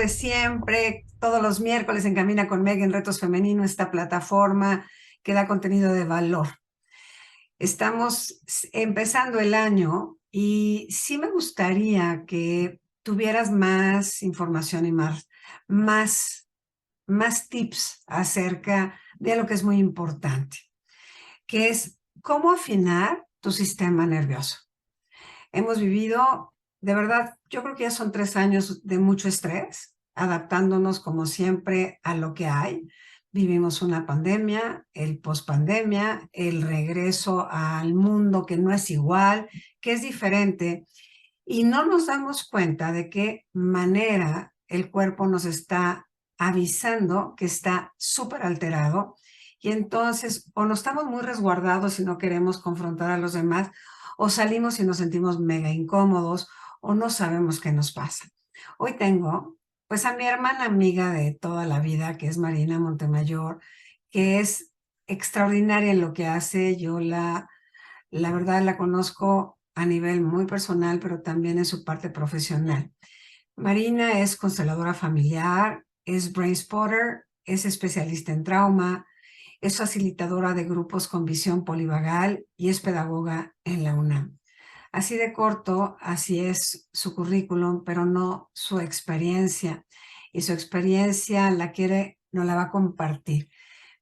de siempre, todos los miércoles en Camina con Meg en Retos Femenino, esta plataforma que da contenido de valor. Estamos empezando el año y sí me gustaría que tuvieras más información y más tips acerca de lo que es muy importante, que es cómo afinar tu sistema nervioso. Hemos vivido, de verdad, yo creo que ya son 3 años de mucho estrés, adaptándonos como siempre a lo que hay. Vivimos una pandemia, el pospandemia, el regreso al mundo que no es igual, que es diferente, y no nos damos cuenta de qué manera el cuerpo nos está avisando que está súper alterado, y entonces o nos estamos muy resguardados y no queremos confrontar a los demás, o salimos y nos sentimos mega incómodos, o no sabemos qué nos pasa. Hoy tengo pues a mi hermana amiga de toda la vida, que es Marina Montemayor, que es extraordinaria en lo que hace. Yo la verdad la conozco a nivel muy personal, pero también en su parte profesional. Marina es consteladora familiar, es brain spotter, es especialista en trauma, es facilitadora de grupos con visión polivagal y es pedagoga en la UNAM. Así de corto, así es su currículum, pero no su experiencia. Y su experiencia nos la va a compartir.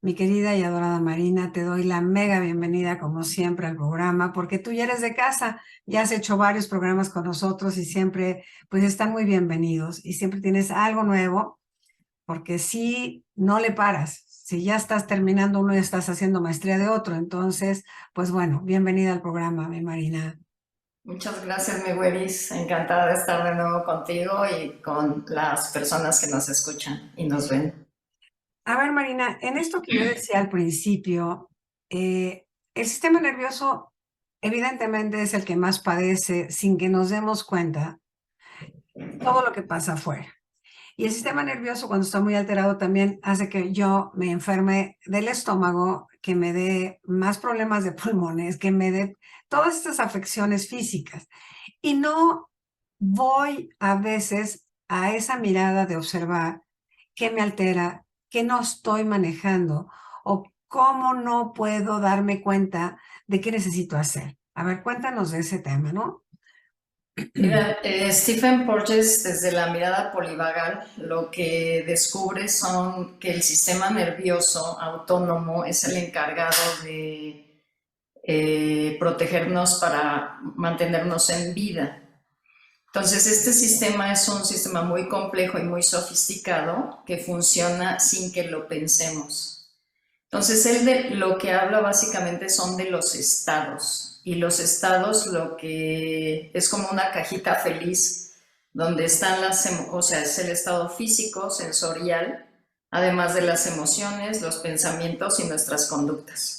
Mi querida y adorada Marina, te doy la mega bienvenida como siempre al programa, porque tú ya eres de casa, ya has hecho varios programas con nosotros y siempre pues están muy bienvenidos y siempre tienes algo nuevo, porque si no le paras, si ya estás terminando uno y estás haciendo maestría de otro, entonces pues bueno, bienvenida al programa, mi Marina. Muchas gracias, mi güeris. Encantada de estar de nuevo contigo y con las personas que nos escuchan y nos ven. A ver, Marina, en esto que yo decía al principio, el sistema nervioso evidentemente es el que más padece sin que nos demos cuenta todo lo que pasa afuera. Y el sistema nervioso cuando está muy alterado también hace que yo me enferme del estómago, que me dé más problemas de pulmones, que me dé todas estas afecciones físicas. Y no voy a veces a esa mirada de observar qué me altera, qué no estoy manejando o cómo no puedo darme cuenta de qué necesito hacer. A ver, cuéntanos de ese tema, ¿no? Mira, Stephen Porges, desde la mirada polivagal, lo que descubre son que el sistema nervioso autónomo es el encargado de protegernos para mantenernos en vida. Entonces, este sistema es un sistema muy complejo y muy sofisticado que funciona sin que lo pensemos. Entonces, él de lo que habla básicamente son de los estados. Y los estados lo que es como una cajita feliz donde están o sea, es el estado físico, sensorial, además de las emociones, los pensamientos y nuestras conductas.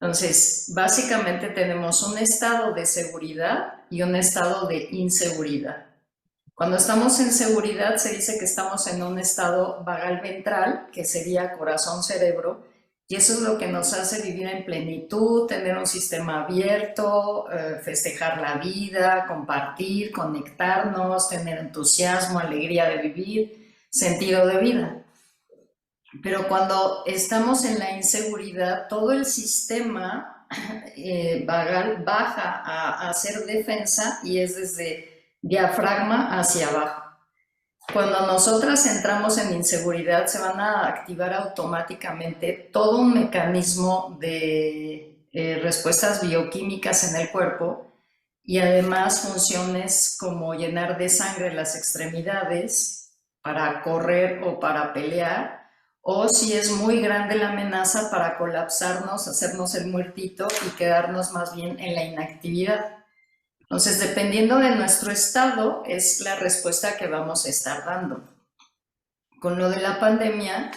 Entonces, básicamente tenemos un estado de seguridad y un estado de inseguridad. Cuando estamos en seguridad se dice que estamos en un estado vagal ventral, que sería corazón-cerebro, y eso es lo que nos hace vivir en plenitud, tener un sistema abierto, festejar la vida, compartir, conectarnos, tener entusiasmo, alegría de vivir, sentido de vida. Pero cuando estamos en la inseguridad, todo el sistema vagal baja a hacer defensa y es desde diafragma hacia abajo. Cuando nosotras entramos en inseguridad, se van a activar automáticamente todo un mecanismo de respuestas bioquímicas en el cuerpo y además funciones como llenar de sangre las extremidades para correr o para pelear, o si es muy grande la amenaza, para colapsarnos, hacernos el muertito y quedarnos más bien en la inactividad. Entonces, dependiendo de nuestro estado, es la respuesta que vamos a estar dando. Con lo de la pandemia,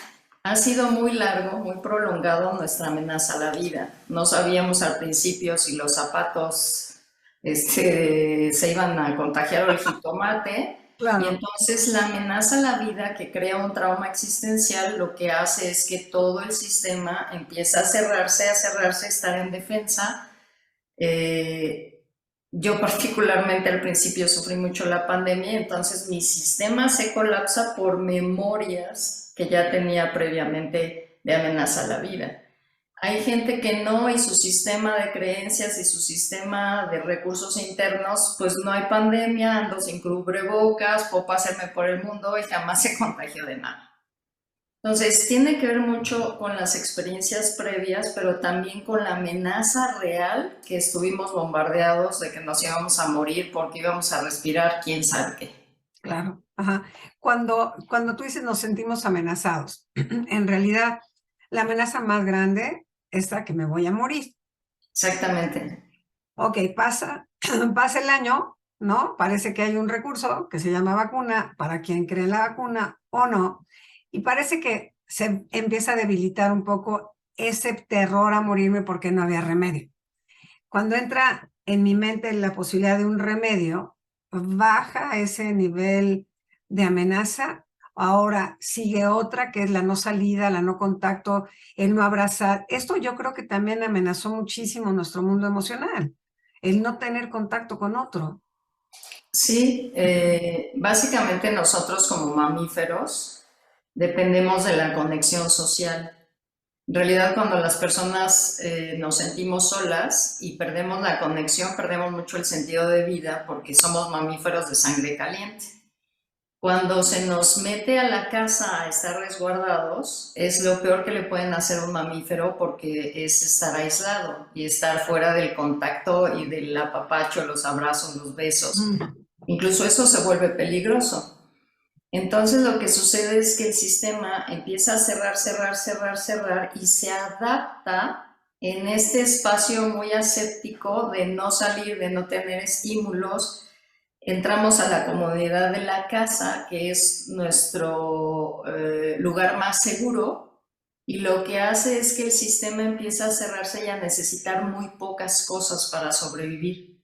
ha sido muy largo, muy prolongado nuestra amenaza a la vida. No sabíamos al principio si los zapatos se iban a contagiar o el jitomate, y Claro. entonces la amenaza a la vida, que crea un trauma existencial, lo que hace es que todo el sistema empieza a cerrarse, estar en defensa, Yo particularmente al principio sufrí mucho la pandemia, entonces mi sistema se colapsa por memorias que ya tenía previamente de amenaza a la vida. Hay gente que no, y su sistema de creencias y su sistema de recursos internos, pues no hay pandemia, ando sin cubrebocas, puedo pasearme por el mundo y jamás se contagió de nada. Entonces, tiene que ver mucho con las experiencias previas, pero también con la amenaza real que estuvimos bombardeados de que nos íbamos a morir porque íbamos a respirar quién sabe qué. Claro, ajá. Cuando tú dices nos sentimos amenazados, en realidad la amenaza más grande es la que me voy a morir. Exactamente. Ok, pasa el año, ¿no? Parece que hay un recurso que se llama vacuna para quien cree en la vacuna o no, y parece que se empieza a debilitar un poco ese terror a morirme porque no había remedio. Cuando entra en mi mente la posibilidad de un remedio, baja ese nivel de amenaza. Ahora sigue otra que es la no salida, la no contacto, el no abrazar. Esto yo creo que también amenazó muchísimo nuestro mundo emocional, el no tener contacto con otro. Sí, básicamente nosotros como mamíferos dependemos de la conexión social. En realidad, cuando las personas nos sentimos solas y perdemos la conexión, perdemos mucho el sentido de vida porque somos mamíferos de sangre caliente. Cuando se nos mete a la casa a estar resguardados, es lo peor que le pueden hacer a un mamífero porque es estar aislado y estar fuera del contacto y del apapacho, los abrazos, los besos. Mm. Incluso eso se vuelve peligroso. Entonces lo que sucede es que el sistema empieza a cerrar, cerrar, cerrar, cerrar y se adapta en este espacio muy aséptico de no salir, de no tener estímulos. Entramos a la comodidad de la casa, que es nuestro lugar más seguro, y lo que hace es que el sistema empieza a cerrarse y a necesitar muy pocas cosas para sobrevivir.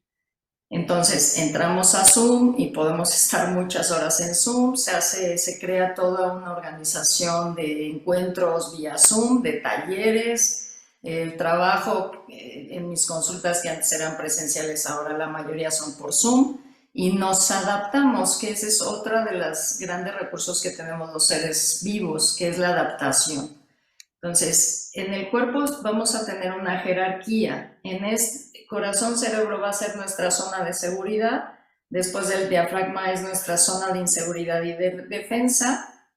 Entonces entramos a Zoom y podemos estar muchas horas en Zoom, se crea toda una organización de encuentros vía Zoom, de talleres, el trabajo en mis consultas que antes eran presenciales, ahora la mayoría son por Zoom, y nos adaptamos, que ese es otro de los grandes recursos que tenemos los seres vivos, que es la adaptación. Entonces, en el cuerpo vamos a tener una jerarquía. En este corazón-cerebro va a ser nuestra zona de seguridad. Después del diafragma es nuestra zona de inseguridad y de defensa.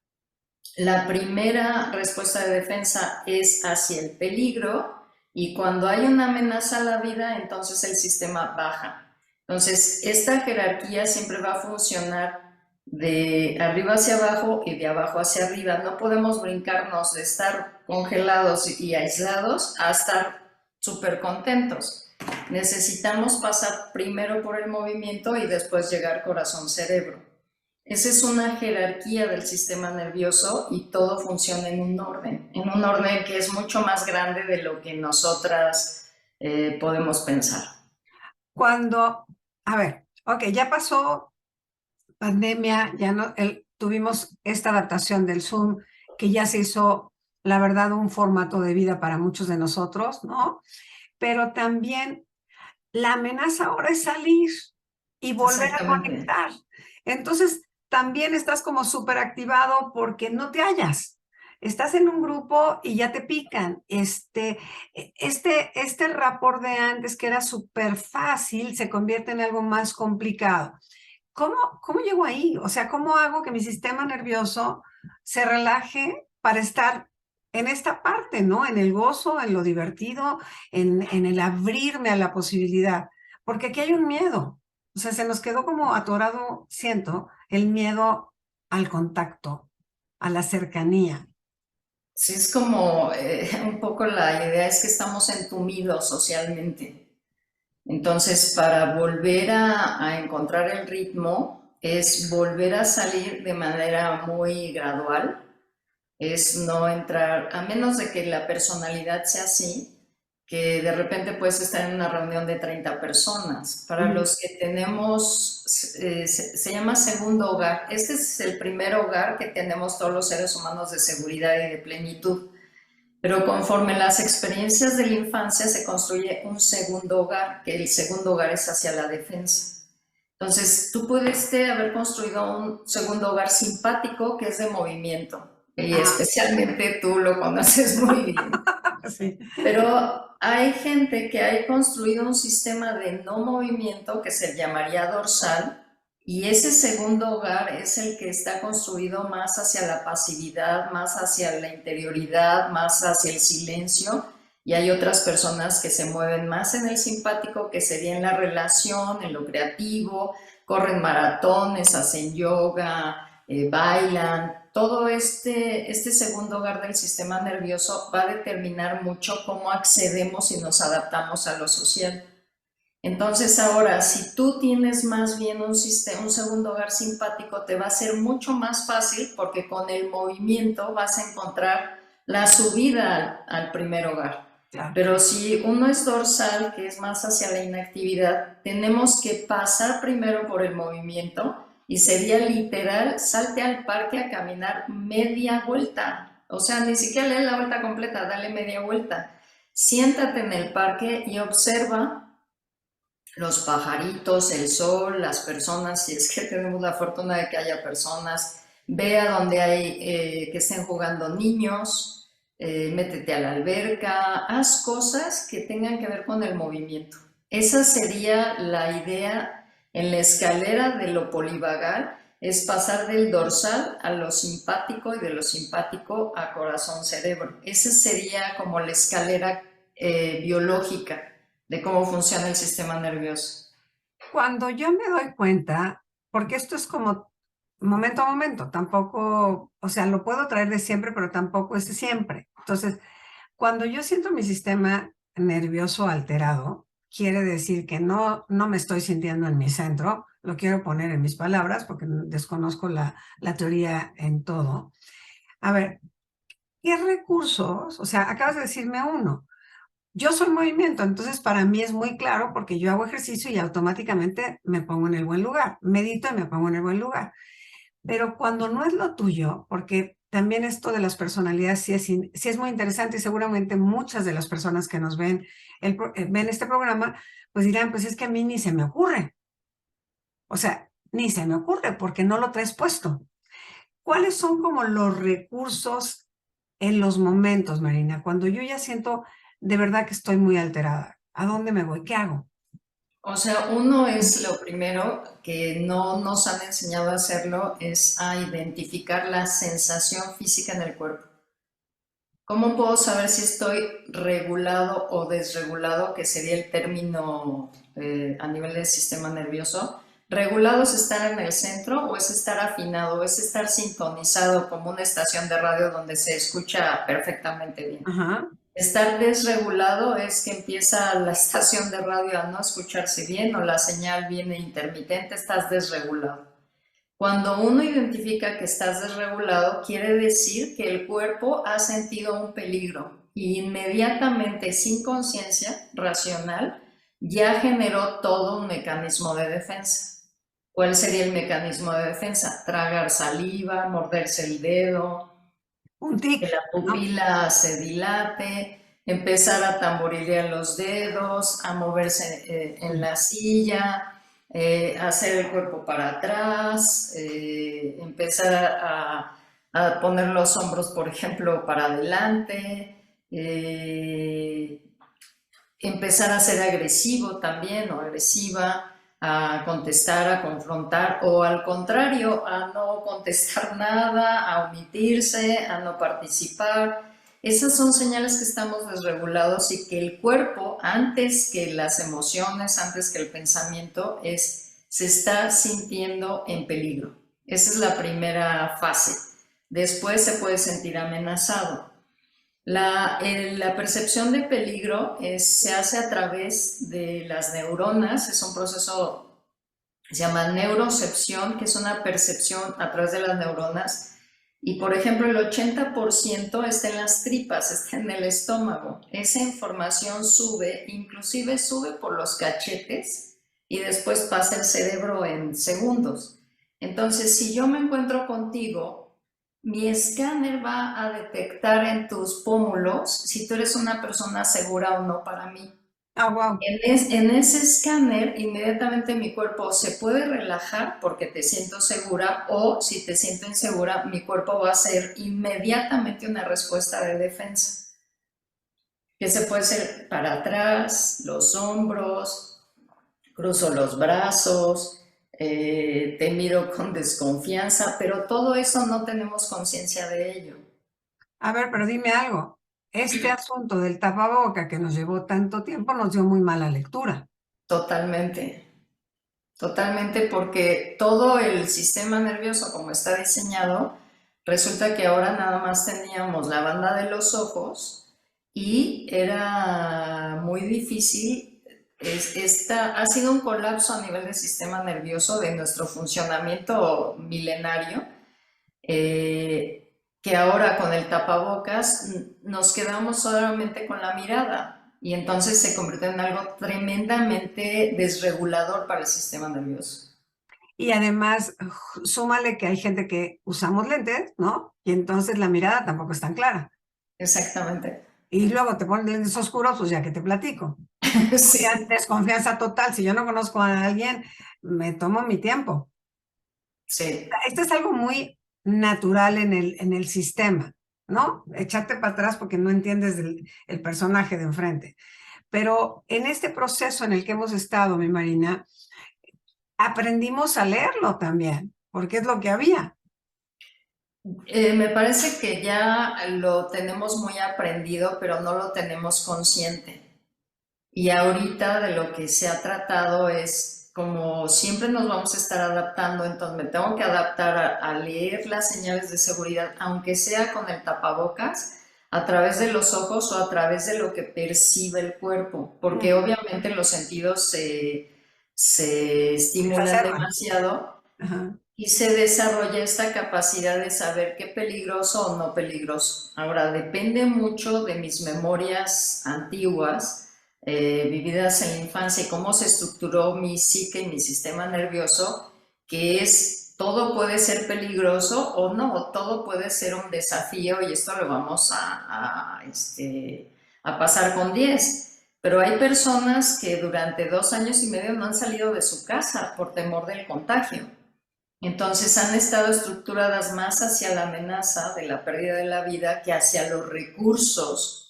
La primera respuesta de defensa es hacia el peligro y cuando hay una amenaza a la vida, entonces el sistema baja. Entonces, esta jerarquía siempre va a funcionar de arriba hacia abajo y de abajo hacia arriba. No podemos brincarnos de estar congelados y aislados a estar súper contentos. Necesitamos pasar primero por el movimiento y después llegar corazón-cerebro. Esa es una jerarquía del sistema nervioso y todo funciona en un orden que es mucho más grande de lo que nosotras podemos pensar. Cuando, a ver, ok, ya pasó pandemia, ya no, tuvimos esta adaptación del Zoom, que ya se hizo, la verdad, un formato de vida para muchos de nosotros, ¿no? Pero también la amenaza ahora es salir y volver a Exactamente. conectar. Entonces, también estás como súper activado porque no te hallas. Estás en un grupo y ya te pican. Este rapport de antes que era súper fácil se convierte en algo más complicado. ¿Cómo llego ahí? O sea, ¿cómo hago que mi sistema nervioso se relaje para estar en esta parte, ¿no? En el gozo, en lo divertido, en el abrirme a la posibilidad. Porque aquí hay un miedo. O sea, se nos quedó como atorado, siento, el miedo al contacto, a la cercanía. Sí, es como un poco la idea es que estamos entumidos socialmente. Entonces, para volver a encontrar el ritmo, es volver a salir de manera muy gradual, es no entrar, a menos de que la personalidad sea así, que de repente puedes estar en una reunión de 30 personas. Para Ujú. los que tenemos, se llama segundo hogar. Este es el primer hogar que tenemos todos los seres humanos de seguridad y de plenitud. Pero conforme las experiencias de la infancia se construye un segundo hogar, que el segundo hogar es hacia la defensa. Entonces, tú pudiste haber construido un segundo hogar simpático que es de movimiento, y Ajá, especialmente tú lo conoces muy bien. sí. Pero hay gente que ha construido un sistema de no movimiento que se llamaría dorsal, y ese segundo hogar es el que está construido más hacia la pasividad, más hacia la interioridad, más hacia el silencio. Y hay otras personas que se mueven más en el simpático, que sería en la relación, en lo creativo, corren maratones, hacen yoga, bailan. Todo este segundo hogar del sistema nervioso va a determinar mucho cómo accedemos y nos adaptamos a lo social. Entonces ahora, si tú tienes más bien un segundo hogar simpático, te va a ser mucho más fácil porque con el movimiento vas a encontrar la subida al primer hogar. Claro. Pero si uno es dorsal, que es más hacia la inactividad, tenemos que pasar primero por el movimiento y sería literal, salte al parque a caminar media vuelta. O sea, ni siquiera le la vuelta completa, dale media vuelta. Siéntate en el parque y observa los pajaritos, el sol, las personas, si es que tenemos la fortuna de que haya personas, vea donde hay que estén jugando niños, métete a la alberca, haz cosas que tengan que ver con el movimiento. Esa sería la idea en la escalera de lo polivagal, es pasar del dorsal a lo simpático y de lo simpático a corazón-cerebro. Esa sería como la escalera biológica de cómo funciona el sistema nervioso. Cuando yo me doy cuenta, porque esto es como momento a momento, tampoco, o sea, lo puedo traer de siempre, pero tampoco es de siempre. Entonces, cuando yo siento mi sistema nervioso alterado, quiere decir que no me estoy sintiendo en mi centro, lo quiero poner en mis palabras porque desconozco la teoría en todo. A ver, ¿qué recursos? O sea, acabas de decirme uno. Yo soy movimiento, entonces para mí es muy claro porque yo hago ejercicio y automáticamente me pongo en el buen lugar, medito y me pongo en el buen lugar. Pero cuando no es lo tuyo, porque también esto de las personalidades sí es muy interesante y seguramente muchas de las personas que nos ven este programa, pues dirán, pues es que a mí ni se me ocurre. O sea, ni se me ocurre porque no lo traes puesto. ¿Cuáles son como los recursos en los momentos, Marina, cuando yo ya siento de verdad que estoy muy alterada? ¿A dónde me voy? ¿Qué hago? O sea, uno es lo primero que no nos han enseñado a hacerlo, es a identificar la sensación física en el cuerpo. ¿Cómo puedo saber si estoy regulado o desregulado, que sería el término a nivel del sistema nervioso? Regulado es estar en el centro o es estar afinado, o es estar sintonizado como una estación de radio donde se escucha perfectamente bien. Ajá. Estar desregulado es que empieza la estación de radio a no escucharse bien o la señal viene intermitente, estás desregulado. Cuando uno identifica que estás desregulado, quiere decir que el cuerpo ha sentido un peligro y inmediatamente, sin conciencia racional, ya generó todo un mecanismo de defensa. ¿Cuál sería el mecanismo de defensa? Tragar saliva, morderse el dedo, Un que tic, la ¿no? pupila se dilate, empezar a tamborilear los dedos, a moverse en la silla, hacer el cuerpo para atrás, empezar a poner los hombros, por ejemplo, para adelante, empezar a ser agresivo también o agresiva, a contestar, a confrontar o al contrario, a no contestar nada, a omitirse, a no participar. Esas son señales que estamos desregulados y que el cuerpo, antes que las emociones, antes que el pensamiento, se está sintiendo en peligro. Esa es la primera fase. Después se puede sentir amenazado. La percepción de peligro se hace a través de las neuronas, es un proceso que se llama neurocepción, que es una percepción a través de las neuronas. Y por ejemplo, el 80% está en las tripas, está en el estómago. Esa información sube, inclusive sube por los cachetes y después pasa el cerebro en segundos. Entonces, si yo me encuentro contigo Mi escáner va a detectar en tus pómulos si tú eres una persona segura o no para mí. Ah, wow. En ese escáner, inmediatamente mi cuerpo se puede relajar porque te siento segura, o si te siento insegura, mi cuerpo va a hacer inmediatamente una respuesta de defensa. Que se puede hacer para atrás, los hombros, cruzo los brazos, te miro con desconfianza, pero todo eso no tenemos conciencia de ello. A ver, pero dime algo. Este asunto del tapaboca que nos llevó tanto tiempo nos dio muy mala lectura. Totalmente, totalmente, porque todo el sistema nervioso como está diseñado, resulta que ahora nada más teníamos la banda de los ojos y era muy difícil. Ha sido un colapso a nivel del sistema nervioso de nuestro funcionamiento milenario, que ahora con el tapabocas nos quedamos solamente con la mirada y entonces se convierte en algo tremendamente desregulador para el sistema nervioso. Y además, súmale que hay gente que usamos lentes, ¿no? Y entonces la mirada tampoco es tan clara. Exactamente. Y luego te ponen lentes oscuros, pues ya que te platico. Sí, Desconfianza total. Si yo no conozco a alguien, me tomo mi tiempo. sí, Esto es algo muy natural en el sistema, ¿no? Echarte para atrás porque no entiendes el personaje de enfrente. Pero en este proceso en el que hemos estado, mi Marina, aprendimos a leerlo también, porque es lo que había. Me parece que ya lo tenemos muy aprendido, pero no lo tenemos consciente. Y ahorita de lo que se ha tratado es, como siempre nos vamos a estar adaptando, entonces me tengo que adaptar a leer las señales de seguridad, aunque sea con el tapabocas, a través de los ojos o a través de lo que percibe el cuerpo, porque Mm, obviamente los sentidos se estimulan exacerba. demasiado Ajá. y se desarrolla esta capacidad de saber qué peligroso o no peligroso. Ahora, depende mucho de mis memorias antiguas, vividas en la infancia, y cómo se estructuró mi psique y mi sistema nervioso, que es todo puede ser peligroso o no, todo puede ser un desafío y esto lo vamos a pasar con 10. Pero hay personas que durante 2 años y medio no han salido de su casa por temor del contagio. Entonces han estado estructuradas más hacia la amenaza de la pérdida de la vida que hacia los recursos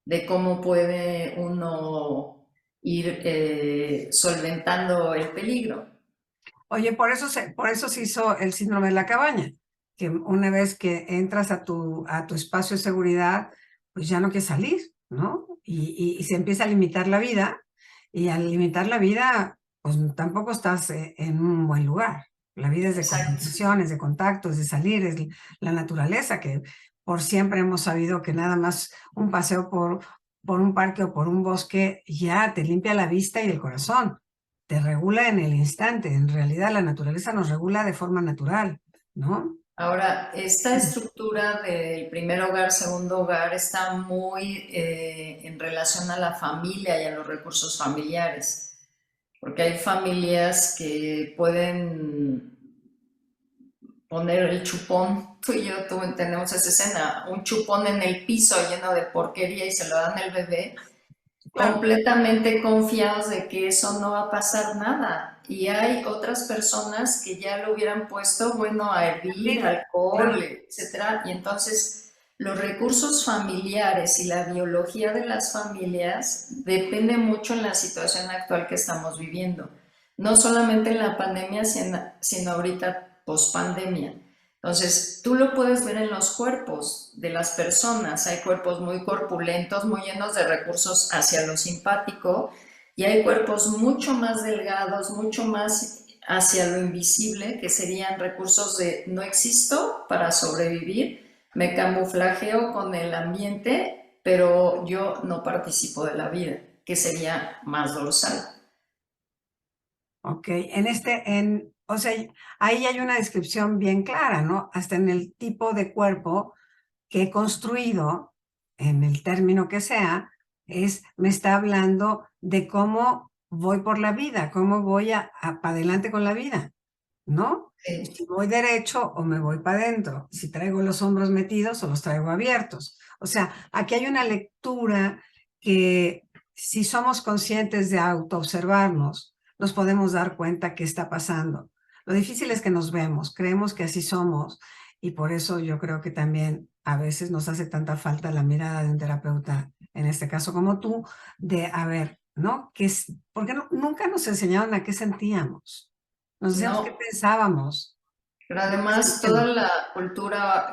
de cómo puede uno ir solventando el peligro. Oye, por eso se hizo el síndrome de la cabaña, que una vez que entras a tu espacio de seguridad, pues ya no quieres salir, ¿no? Y se empieza a limitar la vida, y al limitar la vida, pues tampoco estás en un buen lugar. La vida es de Exacto. conversaciones, de contactos, de salir, es la naturaleza, que por siempre hemos sabido que nada más un paseo por un parque o por un bosque ya te limpia la vista y el corazón, te regula en el instante. En realidad la naturaleza nos regula de forma natural, ¿no? Ahora, esta estructura del primer hogar, segundo hogar, está muy en relación a la familia y a los recursos familiares, porque hay familias que pueden poner el chupón. Tú y yo tenemos esa escena, un chupón en el piso lleno de porquería y se lo dan al bebé, Claro. completamente confiados de que eso no va a pasar nada. Y hay otras personas que ya lo hubieran puesto, bueno, a hervir, Sí, alcohol, claro. etcétera. Y entonces los recursos familiares y la biología de las familias depende mucho en la situación actual que estamos viviendo. No solamente en la pandemia, sino ahorita post pandemia. Entonces, tú lo puedes ver en los cuerpos de las personas. Hay cuerpos muy corpulentos, muy llenos de recursos hacia lo simpático, y hay cuerpos mucho más delgados, mucho más hacia lo invisible, que serían recursos de no existo para sobrevivir, me camuflajeo con el ambiente, pero yo no participo de la vida, que sería más dorsal. Ok, o sea, ahí hay una descripción bien clara, ¿no? Hasta en el tipo de cuerpo que he construido, en el término que sea, me está hablando de cómo voy por la vida, cómo voy para adelante con la vida, ¿no? Sí. Si voy derecho o me voy para adentro, si traigo los hombros metidos o los traigo abiertos. O sea, aquí hay una lectura que si somos conscientes de autoobservarnos, nos podemos dar cuenta qué está pasando. Lo difícil es que nos vemos, creemos que así somos y por eso yo creo que también a veces nos hace tanta falta la mirada de un terapeuta, en este caso como tú, de a ver, ¿no? Porque nunca nos enseñaron a qué sentíamos. Nos decíamos qué No, pensábamos. pero No qué además toda sentíamos. la cultura,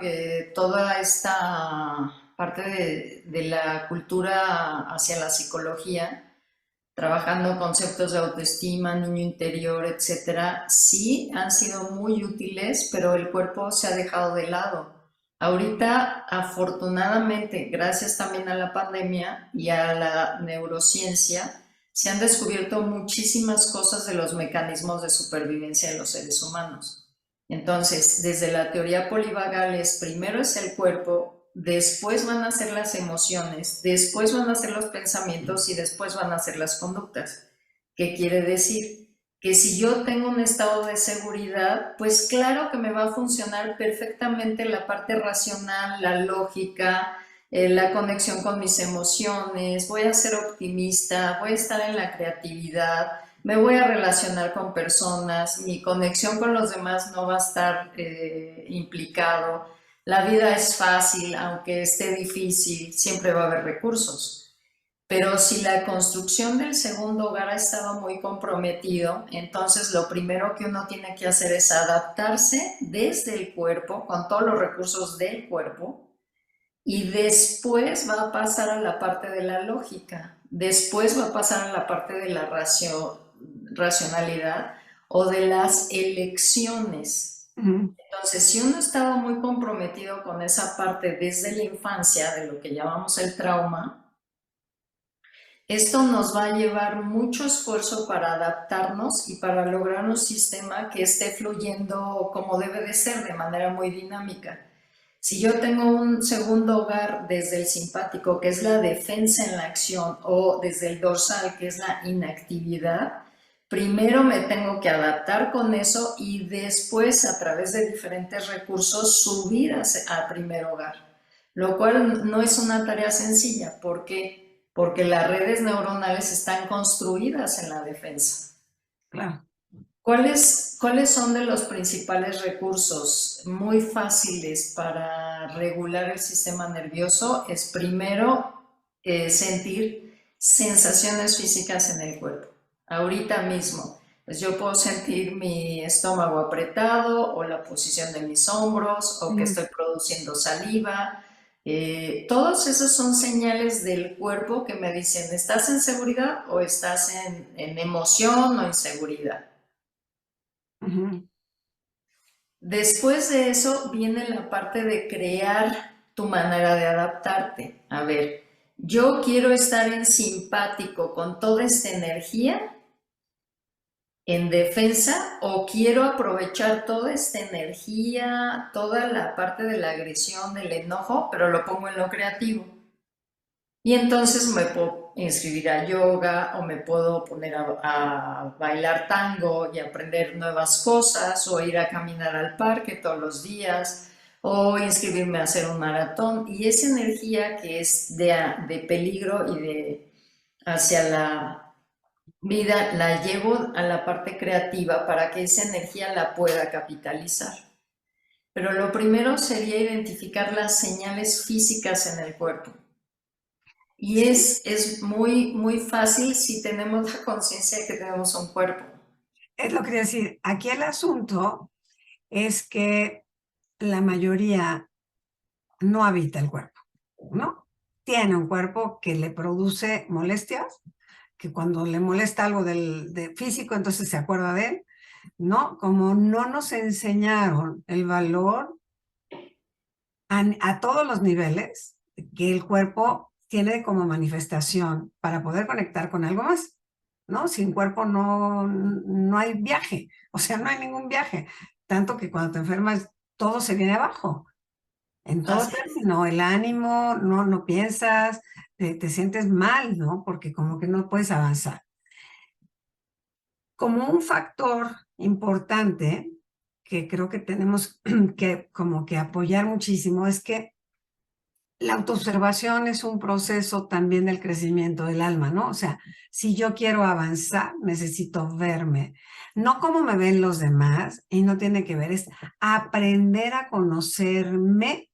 toda esta parte de la cultura hacia la psicología, trabajando conceptos de autoestima, niño interior, etcétera, sí han sido muy útiles, pero el cuerpo se ha dejado de lado. Ahorita, afortunadamente, gracias también a la pandemia y a la neurociencia, se han descubierto muchísimas cosas de los mecanismos de supervivencia de los seres humanos. Entonces, desde la teoría polivagal es primero es el cuerpo, después van a ser las emociones, después van a ser los pensamientos y después van a ser las conductas. ¿Qué quiere decir? Que si yo tengo un estado de seguridad, pues claro que me va a funcionar perfectamente la parte racional, la lógica, la conexión con mis emociones, voy a ser optimista, voy a estar en la creatividad, me voy a relacionar con personas, mi conexión con los demás no va a estar implicado, la vida es fácil, aunque esté difícil, siempre va a haber recursos. Pero si la construcción del segundo hogar ha estado muy comprometido, entonces lo primero que uno tiene que hacer es adaptarse desde el cuerpo, con todos los recursos del cuerpo, y después va a pasar a la parte de la lógica, después va a pasar a la parte de la racionalidad o de las elecciones. Ujú, Entonces, si uno ha estado muy comprometido con esa parte desde la infancia, de lo que llamamos el trauma, esto nos va a llevar mucho esfuerzo para adaptarnos y para lograr un sistema que esté fluyendo como debe de ser, de manera muy dinámica. Si yo tengo un segundo hogar desde el simpático, que es la defensa en la acción, o desde el dorsal, que es la inactividad, primero me tengo que adaptar con eso y después, a través de diferentes recursos, subir a primer hogar. Lo cual no es una tarea sencilla. ¿Por qué? Porque las redes neuronales están construidas en la defensa. claro. ¿Cuáles son de los principales recursos muy fáciles para regular el sistema nervioso? Es primero sentir sensaciones físicas en el cuerpo. Ahorita mismo, pues yo puedo sentir mi estómago apretado o la posición de mis hombros o que Ujú. estoy produciendo saliva. Todos esos son señales del cuerpo que me dicen, ¿estás en seguridad o estás en emoción o inseguridad? Ujú. Después de eso viene la parte de crear tu manera de adaptarte. A ver, yo quiero estar en simpático con toda esta energía en defensa o quiero aprovechar toda esta energía, toda la parte de la agresión, del enojo, pero lo pongo en lo creativo. Y entonces me puedo inscribir a yoga o me puedo poner a bailar tango y aprender nuevas cosas o ir a caminar al parque todos los días o inscribirme a hacer un maratón. Y esa energía que es de peligro y de hacia la vida la llevo a la parte creativa para que esa energía la pueda capitalizar. Pero lo primero sería identificar las señales físicas en el cuerpo. Y Sí, es muy, muy fácil si tenemos la conciencia de que tenemos un cuerpo. es lo que quería decir. Aquí el asunto es que la mayoría no habita el cuerpo, ¿no? Tiene un cuerpo que le produce molestias, que cuando le molesta algo de físico, entonces se acuerda de él, ¿no? Como no nos enseñaron el valor a todos los niveles que el cuerpo tiene como manifestación para poder conectar con algo más, ¿no? Sin cuerpo no hay viaje, o sea, no hay ningún viaje. Tanto que cuando te enfermas, todo se viene abajo, en todo Así es. término, el ánimo, no piensas, te sientes mal, ¿no? Porque como que no puedes avanzar. Como un factor importante que creo que tenemos que como que apoyar muchísimo es que la autoobservación es un proceso también del crecimiento del alma, ¿no? O sea, si yo quiero avanzar, necesito verme, no como me ven los demás, y no tiene que ver, es aprender a conocerme.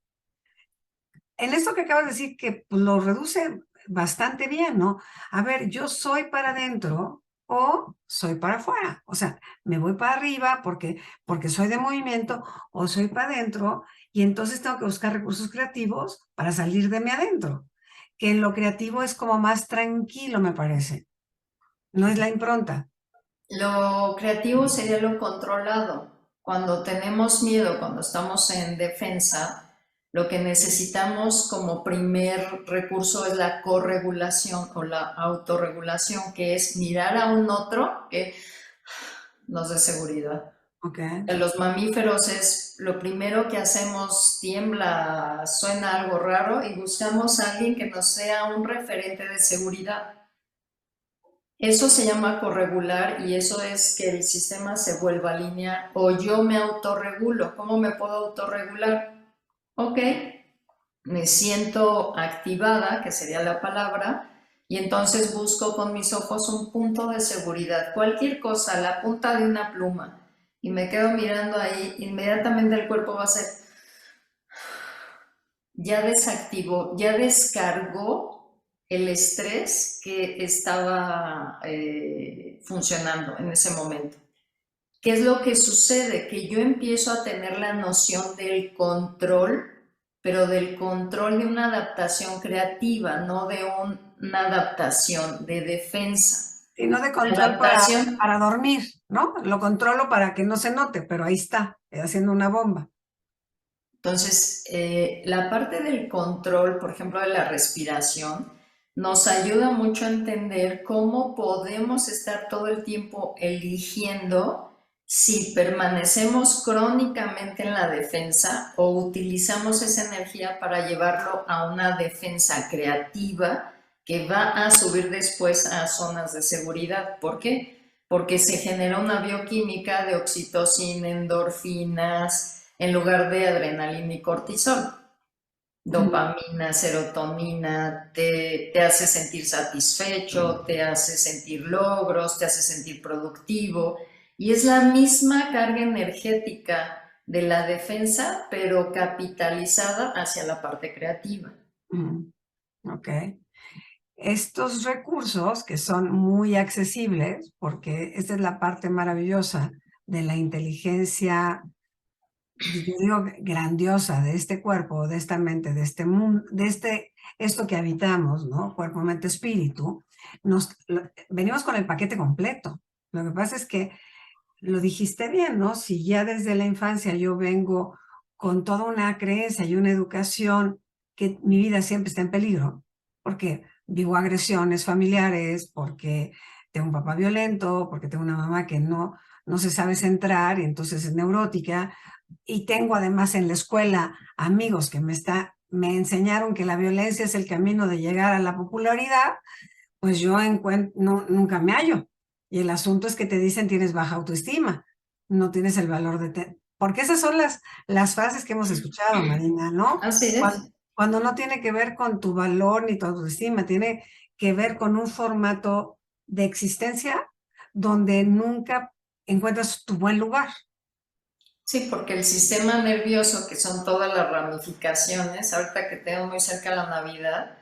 En esto que acabas de decir, que pues, lo reduce bastante bien, ¿no? A ver, yo soy para adentro o soy para afuera. O sea, me voy para arriba porque soy de movimiento o soy para adentro y entonces tengo que buscar recursos creativos para salir de mi adentro. Que en lo creativo es como más tranquilo, me parece. No es la impronta. Lo creativo sería lo controlado. Cuando tenemos miedo, cuando estamos en defensa, lo que necesitamos como primer recurso es la corregulación o la autorregulación, que es mirar a un otro que nos dé seguridad. Ok. En los mamíferos es lo primero que hacemos, tiembla, suena algo raro y buscamos a alguien que nos sea un referente de seguridad. Eso se llama corregular y eso es que el sistema se vuelva lineal o yo me autorregulo. ¿Cómo me puedo autorregular? Ok, me siento activada, que sería la palabra, y entonces busco con mis ojos un punto de seguridad, cualquier cosa, la punta de una pluma, y me quedo mirando ahí, inmediatamente el cuerpo va a ser, ya desactivó, ya descargó el estrés que estaba funcionando en ese momento. ¿Qué es lo que sucede? Que yo empiezo a tener la noción del control, pero del control de una adaptación creativa, no de una adaptación de defensa. Y no de La control adaptación, para dormir, ¿no? Lo controlo para que no se note, pero ahí está, haciendo una bomba. entonces, la parte del control, por ejemplo, de la respiración, nos ayuda mucho a entender cómo podemos estar todo el tiempo eligiendo si permanecemos crónicamente en la defensa o utilizamos esa energía para llevarlo a una defensa creativa que va a subir después a zonas de seguridad. ¿Por qué? Porque se genera una bioquímica de oxitocina, endorfinas, en lugar de adrenalina y cortisol. Dopamina, serotonina, te hace sentir satisfecho, te hace sentir logros, te hace sentir productivo. Y es la misma carga energética de la defensa, pero capitalizada hacia la parte creativa. Mm, ok. Estos recursos que son muy accesibles, porque esta es la parte maravillosa de la inteligencia, yo digo grandiosa de este cuerpo, de esta mente, de este mundo, esto que habitamos, ¿no? Cuerpo, mente, espíritu, venimos con el paquete completo. Lo que pasa es que lo dijiste bien, ¿no? Si ya desde la infancia yo vengo con toda una creencia y una educación que mi vida siempre está en peligro, porque vivo agresiones familiares, porque tengo un papá violento, porque tengo una mamá que no se sabe centrar y entonces es neurótica, y tengo además en la escuela amigos que me enseñaron que la violencia es el camino de llegar a la popularidad, pues yo nunca me hallo. Y el asunto es que te dicen tienes baja autoestima, no tienes el valor porque esas son las frases que hemos escuchado, Marina, ¿no? Así Cuando, es. cuando no tiene que ver con tu valor ni tu autoestima, tiene que ver con un formato de existencia donde nunca encuentras tu buen lugar. Sí, porque el sistema nervioso, que son todas las ramificaciones, ahorita que tengo muy cerca la Navidad,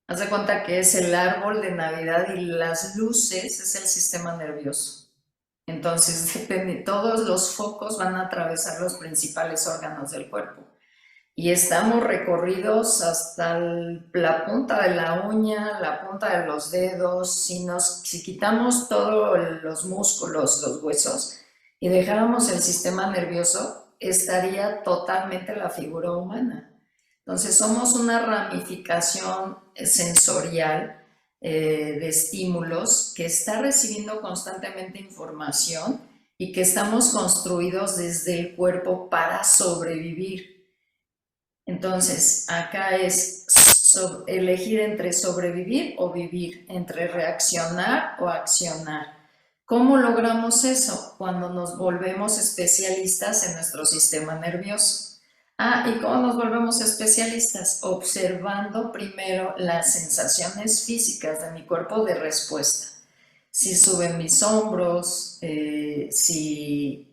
haz de cuenta que es el árbol de Navidad y las luces es el sistema nervioso. Entonces, depende, todos los focos van a atravesar los principales órganos del cuerpo. Y estamos recorridos hasta la punta de la uña, la punta de los dedos. Si quitamos todos los músculos, los huesos, y dejáramos el sistema nervioso, estaría totalmente la figura humana. Entonces somos una ramificación sensorial de estímulos que está recibiendo constantemente información y que estamos construidos desde el cuerpo para sobrevivir. Entonces, acá es elegir entre sobrevivir o vivir, entre reaccionar o accionar. ¿Cómo logramos eso? Cuando nos volvemos especialistas en nuestro sistema nervioso. ¿Y cómo nos volvemos especialistas? Observando primero las sensaciones físicas de mi cuerpo de respuesta. Si suben mis hombros, si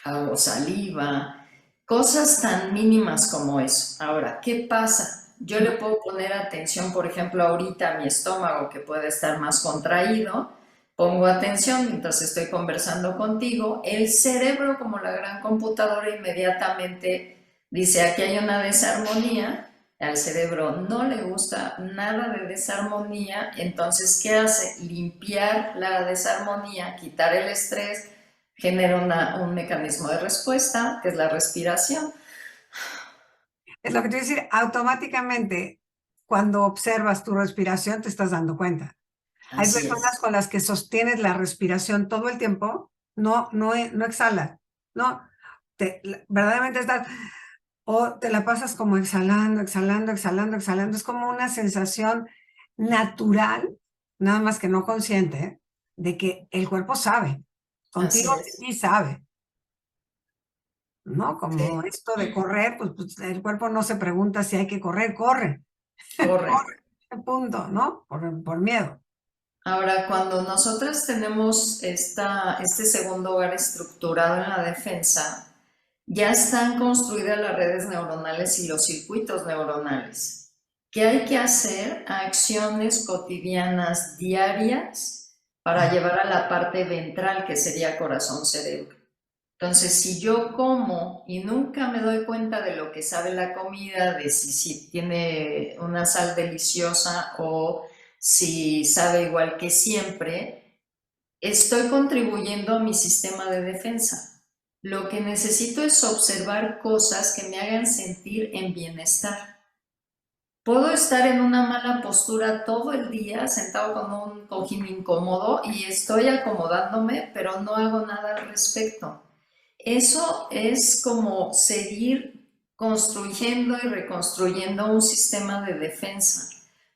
hago saliva, cosas tan mínimas como eso. Ahora, ¿qué pasa? Yo le puedo poner atención, por ejemplo, ahorita a mi estómago que puede estar más contraído, pongo atención mientras estoy conversando contigo, el cerebro como la gran computadora inmediatamente dice aquí hay una desarmonía, al cerebro no le gusta nada de desarmonía, entonces ¿qué hace? Limpiar la desarmonía, quitar el estrés, genera un mecanismo de respuesta, que es la respiración. Es lo que te voy a decir, automáticamente cuando observas tu respiración te estás dando cuenta. Hay Así personas es. con las que sostienes la respiración todo el tiempo, no exhalas, no, verdaderamente estás, o te la pasas como exhalando, exhalando, exhalando, exhalando. Es como una sensación natural, nada más que no consciente, de que el cuerpo sabe, Así contigo es. sí sabe, ¿no? Como Sí, esto de correr, pues el cuerpo no se pregunta si hay que correr, corre, corre. corre, punto, ¿no? Por miedo. Ahora, cuando nosotros tenemos este segundo hogar estructurado en la defensa, ya están construidas las redes neuronales y los circuitos neuronales. ¿Qué hay que hacer? Acciones cotidianas diarias para Ah, llevar a la parte ventral, que sería corazón-cerebro. Entonces, si yo como y nunca me doy cuenta de lo que sabe la comida, de si tiene una sal deliciosa o si sabe igual que siempre, estoy contribuyendo a mi sistema de defensa. Lo que necesito es observar cosas que me hagan sentir en bienestar. Puedo estar en una mala postura todo el día sentado con un cojín incómodo y estoy acomodándome, pero no hago nada al respecto. Eso es como seguir construyendo y reconstruyendo un sistema de defensa.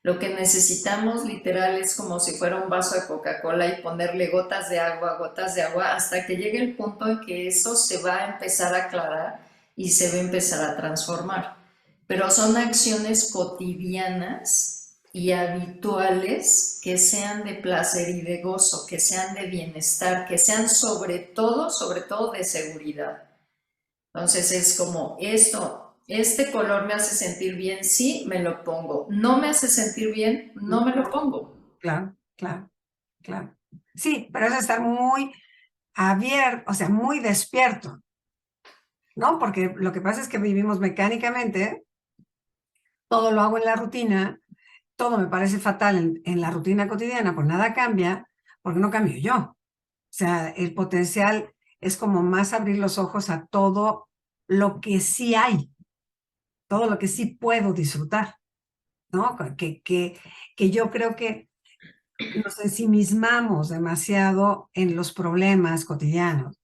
Lo que necesitamos literal es como si fuera un vaso de Coca-Cola y ponerle gotas de agua, hasta que llegue el punto en que eso se va a empezar a aclarar y se va a empezar a transformar. Pero son acciones cotidianas y habituales que sean de placer y de gozo, que sean de bienestar, que sean sobre todo de seguridad. Entonces es como esto, este color me hace sentir bien, sí, me lo pongo. No me hace sentir bien, no me lo pongo. claro, claro, claro. Sí, pero es estar muy abierto, o sea, muy despierto, ¿no? Porque lo que pasa es que vivimos mecánicamente, todo lo hago en la rutina, todo me parece fatal en la rutina cotidiana, pues nada cambia, porque no cambio yo. O sea, el potencial es como más abrir los ojos a todo lo que sí hay, todo lo que sí puedo disfrutar, ¿no? Que yo creo que nos ensimismamos demasiado en los problemas cotidianos,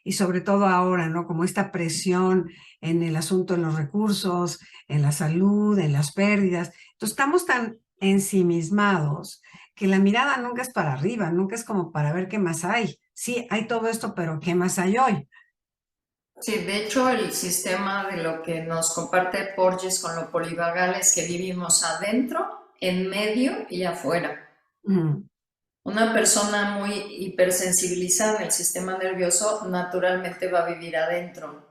y sobre todo ahora, ¿no? Como esta presión en el asunto de los recursos, en la salud, en las pérdidas. Entonces estamos tan ensimismados que la mirada nunca es para arriba, nunca es como para ver qué más hay. Sí, hay todo esto, pero ¿qué más hay hoy? Sí, de hecho el sistema de lo que nos comparte Porges con lo polivagal es que vivimos adentro, en medio y afuera. Mm, Una persona muy hipersensibilizada en el sistema nervioso naturalmente va a vivir adentro.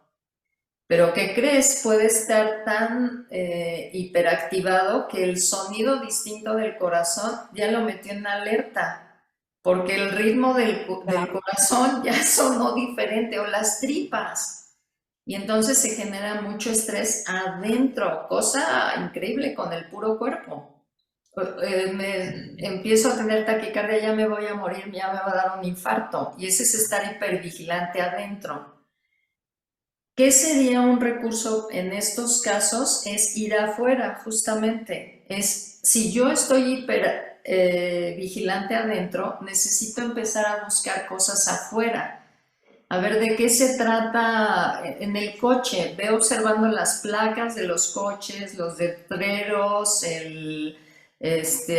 Pero ¿qué crees? Puede estar tan hiperactivado que el sonido distinto del corazón ya lo metió en alerta, porque el ritmo del claro, corazón ya sonó diferente, o las tripas. Y entonces se genera mucho estrés adentro, cosa increíble con el puro cuerpo. Me empiezo a tener taquicardia, ya me voy a morir, ya me va a dar un infarto. Y ese es estar hipervigilante adentro. ¿Qué sería un recurso en estos casos? Es ir afuera, justamente. Es si yo estoy hiper vigilante adentro, necesito empezar a buscar cosas afuera. A ver de qué se trata en el coche. Veo observando las placas de los coches, los letreros, el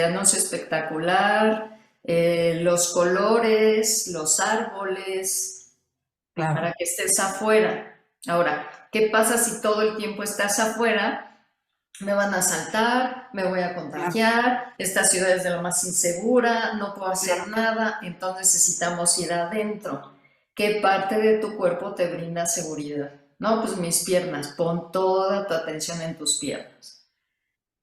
anuncio espectacular. los colores, los árboles, Claro, para que estés afuera. Ahora, ¿qué pasa si todo el tiempo estás afuera? Me van a asaltar, me voy a claro, contagiar, esta ciudad es de lo más insegura, no puedo hacer claro. nada, entonces necesitamos ir adentro. ¿Qué parte de tu cuerpo te brinda seguridad? No, pues mis piernas, pon toda tu atención en tus piernas.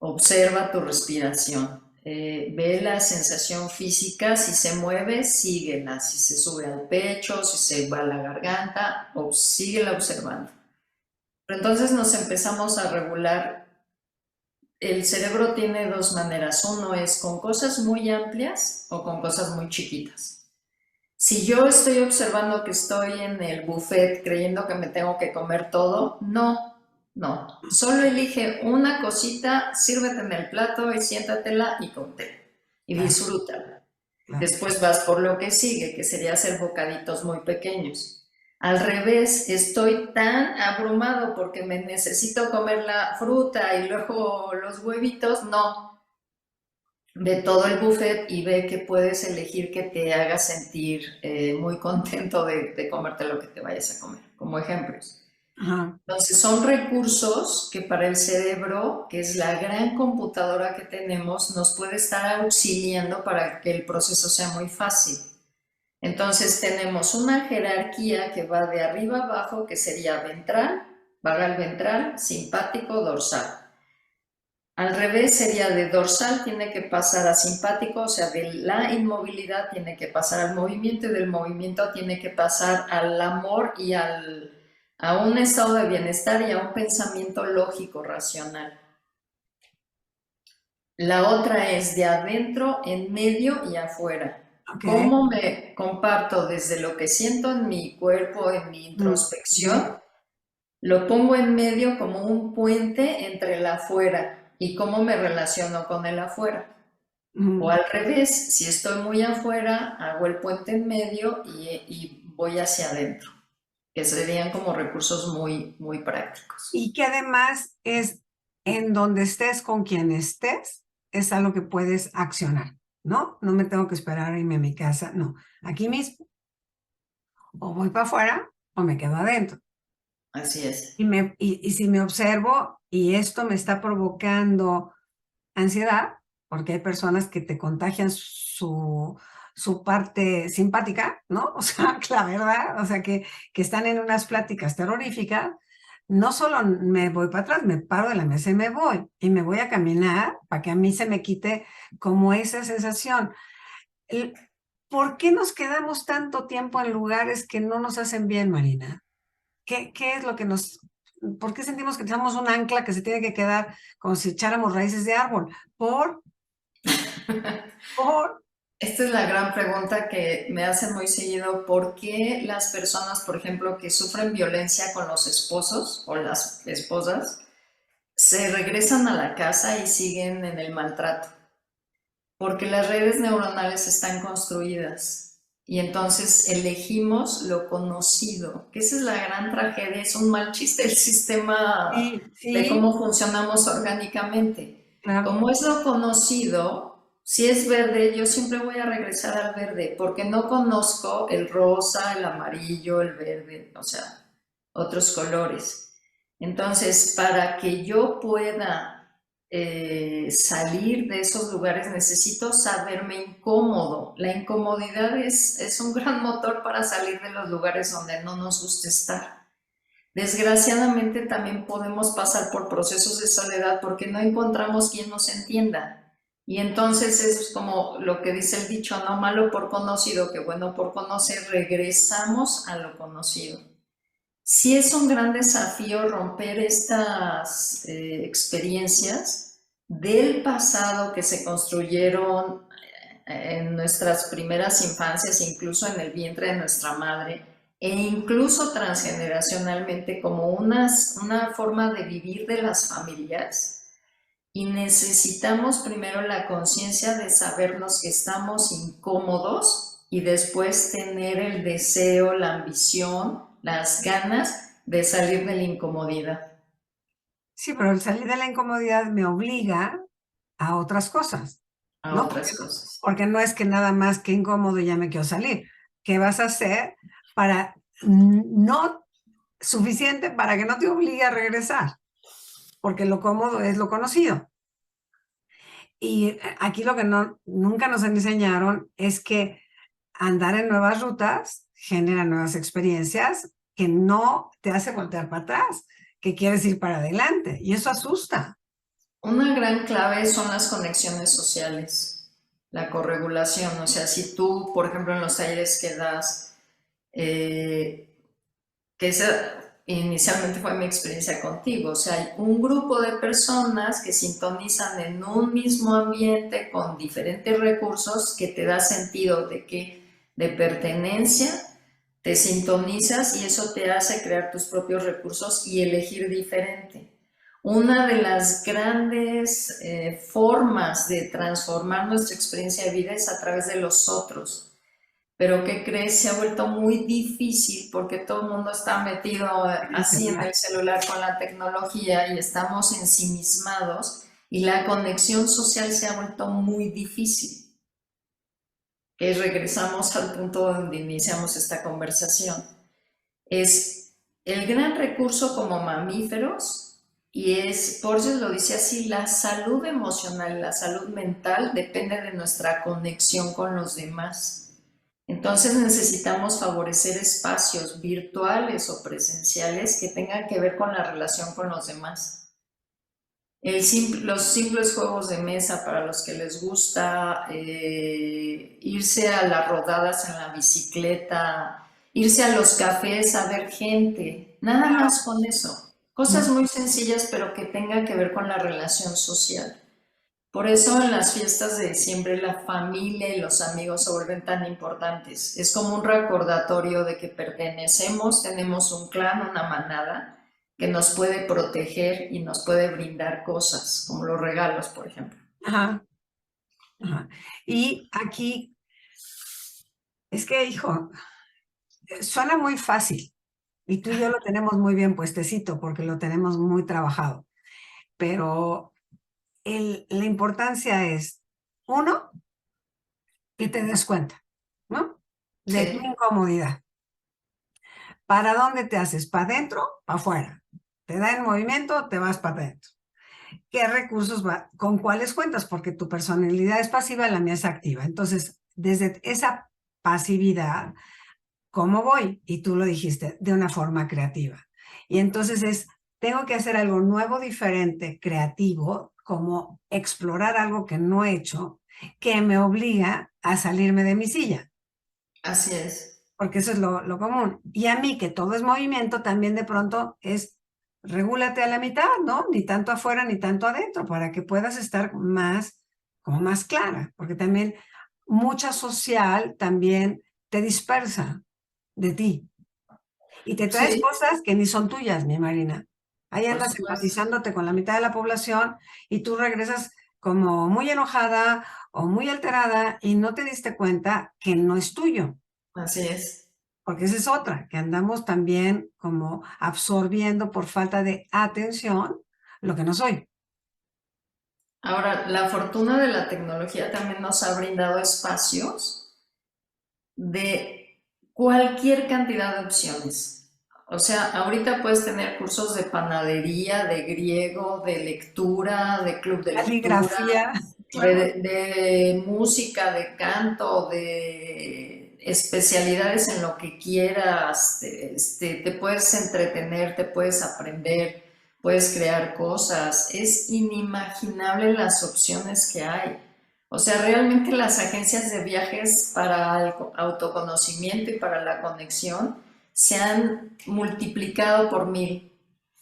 Observa tu respiración. Ve la sensación física, si se mueve, síguela. Si se sube al pecho, si se va a la garganta, o síguela observando. Pero entonces nos empezamos a regular. El cerebro tiene dos maneras. Uno es con cosas muy amplias o con cosas muy chiquitas. Si yo estoy observando que estoy en el buffet creyendo que me tengo que comer todo, no, no. Solo elige una cosita, sírvete en el plato y siéntatela y cómete. Y Claro, disfrútala. claro. Después vas por lo que sigue, que sería hacer bocaditos muy pequeños. Al revés, estoy tan abrumado porque me necesito comer la fruta y luego los huevitos, no. Ve todo el buffet y ve que puedes elegir que te haga sentir muy contento de comerte lo que te vayas a comer, como ejemplos. Ajá. Entonces, son recursos que para el cerebro, que es la gran computadora que tenemos, nos puede estar auxiliando para que el proceso sea muy fácil. Entonces, tenemos una jerarquía que va de arriba a abajo, que sería ventral, vagal ventral, simpático, dorsal. Al revés sería de dorsal, tiene que pasar a simpático, o sea, de la inmovilidad tiene que pasar al movimiento y del movimiento tiene que pasar al amor y a un estado de bienestar y a un pensamiento lógico, racional. La otra es de adentro, en medio y afuera. Ok. ¿Cómo me comparto desde lo que siento en mi cuerpo, en mi Mm, ok. introspección? Lo pongo en medio como un puente entre el afuera y cómo me relaciono con el afuera. O Mm. al revés, si estoy muy afuera, hago el puente en medio y voy hacia adentro, que serían como recursos muy, muy prácticos. Y que además es en donde estés, con quien estés, es algo que puedes accionar, ¿no? No me tengo que esperar a irme a mi casa, no. Aquí mismo, o voy para afuera o me quedo adentro. Así es. Y si me observo y esto me está provocando ansiedad, porque hay personas que te contagian su parte simpática, ¿no? O sea, la verdad, o sea, que están en unas pláticas terroríficas, no solo me voy para atrás, me paro de la mesa y me voy. Y me voy a caminar para que a mí se me quite como esa sensación. El- ¿Por qué nos quedamos tanto tiempo en lugares que no nos hacen bien, Marina? ¿Qué es lo que por qué sentimos que tenemos un ancla que se tiene que quedar como si echáramos raíces de árbol? Por, Esta es la gran pregunta que me hacen muy seguido. ¿Por qué las personas, por ejemplo, que sufren violencia con los esposos o las esposas, se regresan a la casa y siguen en el maltrato? Porque las redes neuronales están construidas y entonces elegimos lo conocido, que esa es la gran tragedia, es un mal chiste el sistema sí, de sí, cómo funcionamos orgánicamente. claro. Como es lo conocido, si es verde, yo siempre voy a regresar al verde, porque no conozco el rosa, el amarillo, el verde, o sea, otros colores. Entonces, para que yo pueda salir de esos lugares, necesito saberme incómodo. La incomodidad es un gran motor para salir de los lugares donde no nos gusta estar. Desgraciadamente también podemos pasar por procesos de soledad porque no encontramos quien nos entienda. Y entonces es como lo que dice el dicho, no malo por conocido, que bueno por conocer, regresamos a lo conocido. Sí es un gran desafío romper estas experiencias del pasado que se construyeron en nuestras primeras infancias, incluso en el vientre de nuestra madre, e incluso transgeneracionalmente como una forma de vivir de las familias. Y necesitamos primero la conciencia de sabernos que estamos incómodos y después tener el deseo, la ambición, las ganas de salir de la incomodidad. Sí, pero el salir de la incomodidad me obliga a otras cosas. a ¿no? otras cosas. Porque no es que nada más que incómodo y ya me quiero salir. ¿Qué vas a hacer para no suficiente para que no te obligue a regresar? Porque lo cómodo es lo conocido. Y aquí lo que nunca nos enseñaron es que andar en nuevas rutas genera nuevas experiencias que no te hace voltear para atrás, que quieres ir para adelante. Y eso asusta. Una gran clave son las conexiones sociales, la corregulación. O sea, si tú, por ejemplo, en los talleres que das, que esa inicialmente fue mi experiencia contigo, o sea, hay un grupo de personas que sintonizan en un mismo ambiente con diferentes recursos que te da sentido de pertenencia, te sintonizas y eso te hace crear tus propios recursos y elegir diferente. Una de las grandes formas de transformar nuestra experiencia de vida es a través de los otros. Pero ¿qué crees? Se ha vuelto muy difícil porque todo el mundo está metido El así en celular. el celular con la tecnología y estamos ensimismados y la conexión social se ha vuelto muy difícil. Que regresamos al punto donde iniciamos esta conversación. Es el gran recurso como mamíferos y es, Borges lo dice así, la salud emocional, la salud mental depende de nuestra conexión con los demás. Entonces necesitamos favorecer espacios virtuales o presenciales que tengan que ver con la relación con los demás. Los simples juegos de mesa para los que les gusta irse a las rodadas en la bicicleta, irse a los cafés a ver gente, nada más con eso. Cosas muy sencillas pero que tengan que ver con la relación social. Por eso en las fiestas de diciembre la familia y los amigos se vuelven tan importantes. Es como un recordatorio de que pertenecemos, tenemos un clan, una manada que nos puede proteger y nos puede brindar cosas, como los regalos, por ejemplo. Ajá, ajá. Y aquí, es que, hijo, suena muy fácil. Y tú y yo lo tenemos muy bien puestecito porque lo tenemos muy trabajado. Pero la importancia es, uno, que te des cuenta, ¿no? De tu Sí, incomodidad. ¿Para dónde te haces? ¿Para adentro? ¿Para afuera? Te da el movimiento, te vas para adentro. ¿Qué recursos va? ¿Con cuáles cuentas? Porque tu personalidad es pasiva, la mía es activa. Entonces, desde esa pasividad, ¿cómo voy? Y tú lo dijiste, de una forma creativa. Y entonces tengo que hacer algo nuevo, diferente, creativo, como explorar algo que no he hecho, que me obliga a salirme de mi silla, así es. porque eso es lo común. Y a mí, que todo es movimiento, también de pronto es, regúlate a la mitad, ¿no? Ni tanto afuera ni tanto adentro, para que puedas estar más, como más clara, porque también mucha social también te dispersa de ti. Y te traes Sí, cosas que ni son tuyas, mi Marina. Ahí por andas supuesto. empatizándote con la mitad de la población y tú regresas como muy enojada o muy alterada y no te diste cuenta que no es tuyo, Así es. porque esa es otra, que andamos también como absorbiendo por falta de atención lo que no soy. Ahora, la fortuna de la tecnología también nos ha brindado espacios de cualquier cantidad de opciones. O sea, ahorita puedes tener cursos de panadería, de griego, de lectura, de club de lectura, Caligrafía, claro. de música, de canto, de especialidades en lo que quieras. Te puedes entretener, te puedes aprender, puedes crear cosas. Es inimaginable las opciones que hay. O sea, realmente las agencias de viajes para el autoconocimiento y para la conexión se han multiplicado por 1000.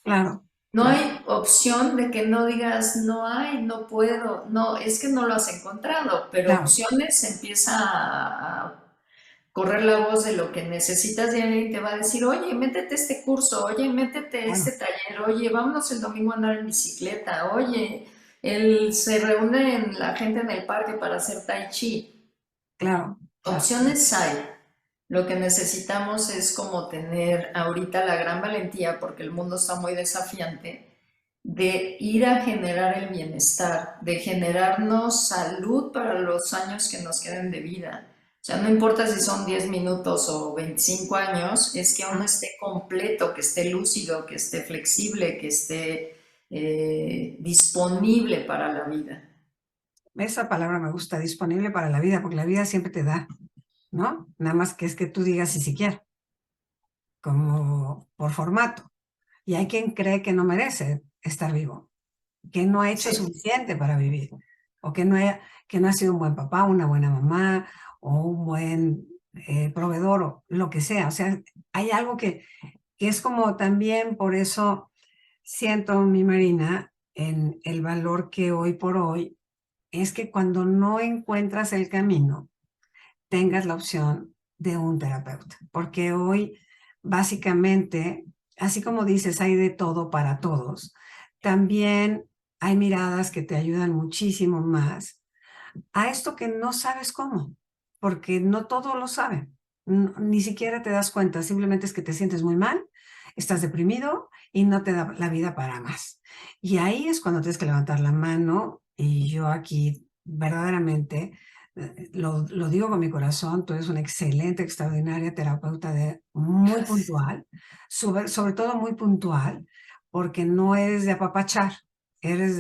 Claro, No claro, hay opción de que no digas, no hay, no puedo, no, es que no lo has encontrado, pero claro, opciones empieza a correr la voz de lo que necesitas y alguien te va a decir, oye, métete a este curso, oye, métete a este claro, taller, oye, vámonos el domingo a andar en bicicleta, oye, se reúne la gente en el parque para hacer tai chi. claro, claro. Opciones hay. Lo que necesitamos es como tener ahorita la gran valentía, porque el mundo está muy desafiante, de ir a generar el bienestar, de generarnos salud para los años que nos queden de vida. O sea, no importa si son 10 minutos o 25 años, es que uno esté completo, que esté lúcido, que esté flexible, que esté disponible para la vida. Esa palabra me gusta, disponible para la vida, porque la vida siempre te da, ¿no? Nada más que es que tú digas si siquiera, como por formato. Y hay quien cree que no merece estar vivo, que no ha hecho Sí, suficiente para vivir, o que no ha sido un buen papá, una buena mamá, o un buen proveedor, o lo que sea. O sea, hay algo que es como también por eso siento, mi Marina, en el valor que hoy por hoy es que cuando no encuentras el camino, tengas la opción de un terapeuta, porque hoy básicamente, así como dices, hay de todo para todos, también hay miradas que te ayudan muchísimo más a esto que no sabes cómo, porque no todo lo saben, ni siquiera te das cuenta, simplemente es que te sientes muy mal, estás deprimido y no te da la vida para más. Y ahí es cuando tienes que levantar la mano y yo aquí verdaderamente lo digo con mi corazón, tú eres una excelente, extraordinaria terapeuta muy gracias. puntual, sobre todo muy puntual, porque no eres de apapachar, eres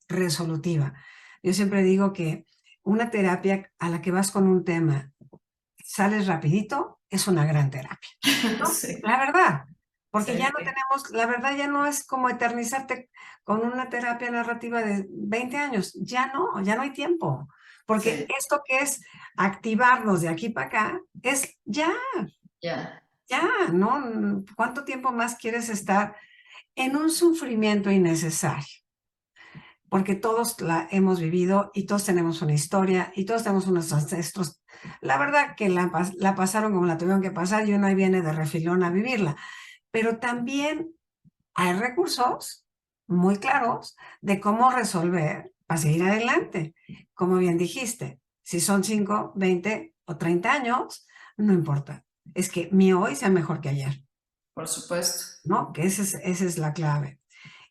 resolutiva. Yo siempre digo que una terapia a la que vas con un tema, sales rapidito, es una gran terapia, ¿no? Sí, La verdad, porque sí, ya no sí, tenemos, la verdad ya no es como eternizarte con una terapia narrativa de 20 años, ya no hay tiempo, porque sí, esto que es activarnos de aquí para acá, es ya, ya. ya, ¿no? ¿Cuánto tiempo más quieres estar en un sufrimiento innecesario? Porque todos la hemos vivido y todos tenemos una historia y todos tenemos unos ancestros. La verdad que la pasaron como la tuvieron que pasar y uno ahí viene de refilón a vivirla. Pero también hay recursos muy claros de cómo resolver para seguir adelante. Como bien dijiste, si son 5, 20 o 30 años, no importa. Es que mi hoy sea mejor que ayer, Por supuesto. ¿no? Que esa es la clave.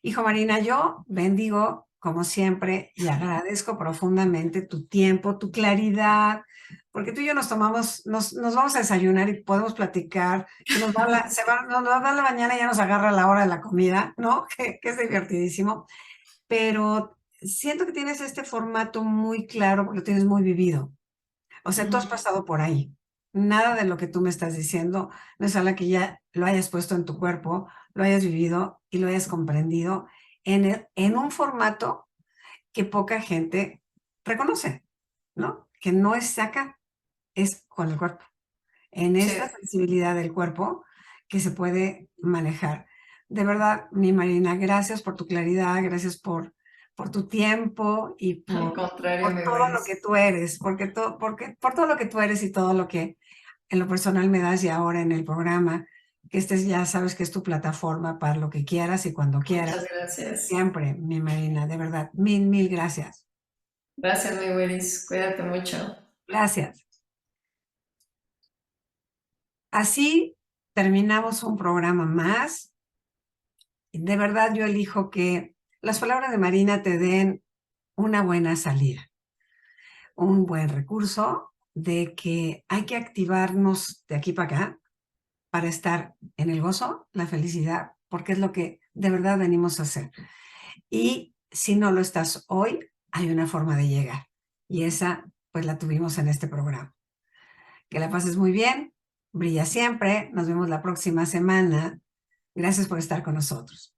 Hijo Marina, yo bendigo como siempre y agradezco profundamente tu tiempo, tu claridad, porque tú y yo nos tomamos, nos vamos a desayunar y podemos platicar, se nos va nos va la mañana y ya nos agarra la hora de la comida, ¿no? Que es divertidísimo, pero siento que tienes este formato muy claro porque lo tienes muy vivido. O sea, tú has Ujú. pasado por ahí. Nada de lo que tú me estás diciendo no es algo que ya lo hayas puesto en tu cuerpo, lo hayas vivido y lo hayas comprendido en un formato que poca gente reconoce, ¿no? Que no es acá, es con el cuerpo. En Sí, esta sensibilidad del cuerpo que se puede manejar. De verdad, mi Marina, gracias por tu claridad, gracias por tu tiempo y al contrario, por mi todo lo que Beris. tú eres, por todo lo que tú eres y todo lo que en lo personal me das y ahora en el programa, que ya sabes que es tu plataforma para lo que quieras y cuando Muchas quieras. gracias. Siempre, mi Marina, de verdad, mil, mil gracias. Gracias, mi Beris. Cuídate mucho. Gracias. Así terminamos un programa más. De verdad, yo elijo que las palabras de Marina te den una buena salida, un buen recurso de que hay que activarnos de aquí para acá para estar en el gozo, la felicidad, porque es lo que de verdad venimos a hacer. Y si no lo estás hoy, hay una forma de llegar. Y esa, pues la tuvimos en este programa. Que la pases muy bien, brilla siempre, nos vemos la próxima semana. Gracias por estar con nosotros.